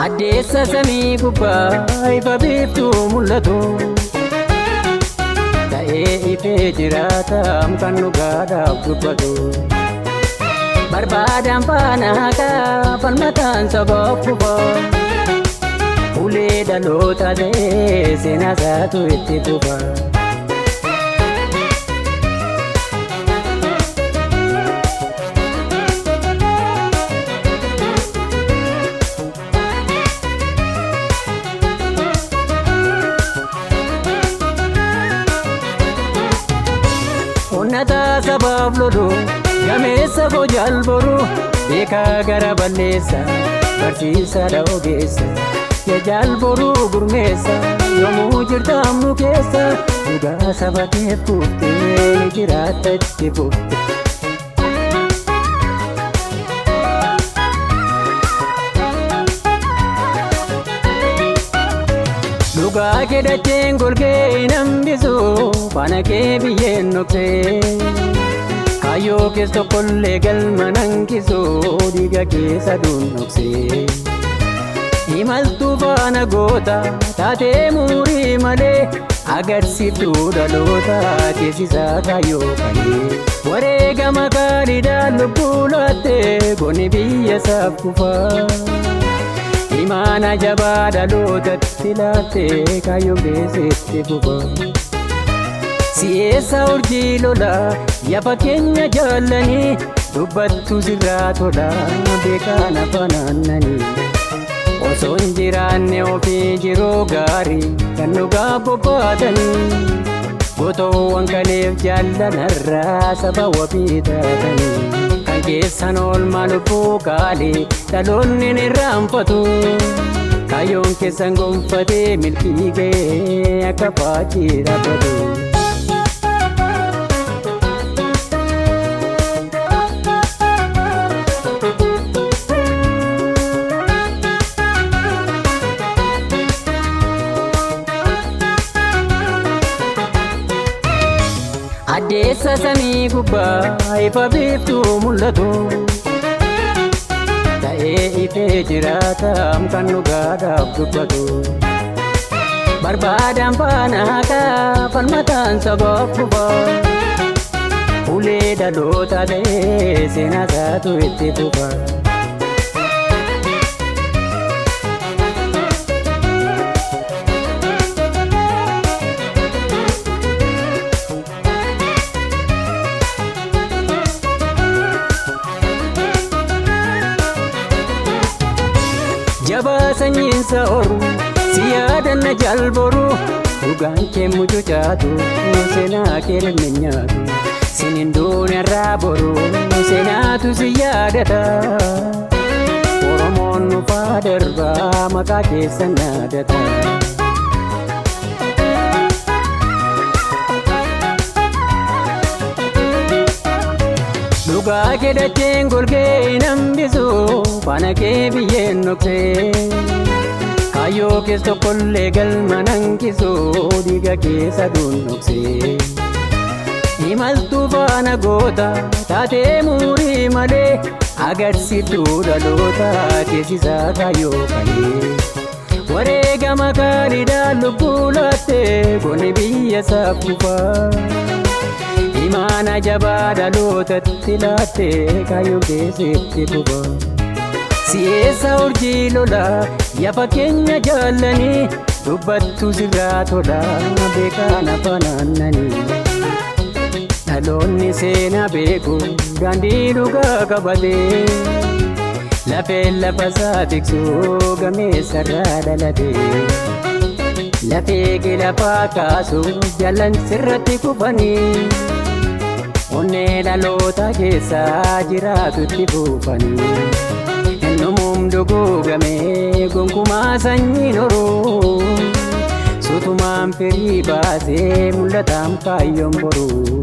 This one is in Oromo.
Addeessa samii gubbaa ifa biiftuu mul'atu ta'ee ifee jiraatam kan dhugaadhaaf dubbatu barbaadan faana haqaa falmataan sabaaf kufa ulee dhaloota ta'ee seenaa isaatu itti fufa. Onnataa sabaaf lolu gameessa bojaal boru beekaa gara balleessa barsiisaadha ogeessa jajaal boruu gurmeessa yoomuu jirtaam nu keessa dhugaa saba keef kuftee jiraatta itti fufte. Dhugaa kedacheen golgee hin hambisu faana kee biyyeen noksee kayyoo kees tokkollee galma nankisu dhiiga keessa duunnoksee imaltuu faana goota taatee muurii malee agarsiiftuu dhaloota teessisaa kayyoo kalee wareegama gaariidhaan lubbuu laattee gooni biyya isaaf kufaa. Imaana jabaa dhalootatti laattee kaayyoon beesetti fufa. Si'eessa urjii lolaa yafa keenya jaallanii dubbattu sirraa tola beekaan afaan aannanii. Osoo hin jiraanne ofii jiruu gaarii kan dhugaa bobbaatanii gotoowwan kaleef jaallanarraa saba wabii taatanii. Keessan oolmaa lubbuu qaalii dhaloonni ni irraanfatu kaayyoon keessan gonfatee milkii ga'ee akka faachii dhaabbatu. Addeessa samii gubbaa ifa biiftuu mul'atu ta'ee ifee jiraatam kan dhugaadhaaf dubbatu barbaadan faana haqaa falmataan sabaaf kufa ulee dhaloota ta'ee seenaa isaatu itti fufa. Jabaa sanyiinsa oru si yaadanna jalboru dhugaan kee mucucaatu seenaa kee ilmi nyaatu sinin duunarraa boru seenaatu si yaadata Oromoon nufaa darbaa maqaa keessan naadata. Dhugaa kedacheen golgee hin hambisu faana kee biyyeen noksee kayyoo kees tokkollee galma nankisu dhiiga keessa duunnoksee imaltuu faana goota taatee muurii malee agarsiiftuu dhaloota teessisaa kayyoo kalee wareegama gaariidhaan lubbuu laattee gooni biyya isaaf kufaa. Imaana jabaa dhalootatti laattee kaayyoon beesetti fufa. Si'eessa urjii lolaa yafa keenya jaallanii dubbattu sirraa tola beekaan afaan aannanii. Dhaloonni seenaa beeku daandii dhugaa qabatee lafeen lafa isaa tiksuu gameessarraa dhalatee lafee gilafaa kaasuuf jalan sirratti kufanii. Onnee dhaloota keessaa jiraatutti fuufanii ennumuum duguugamee gonkumaa sanyiin horuu sutumaan firii baasee mul'ataam kaayyoon boruu.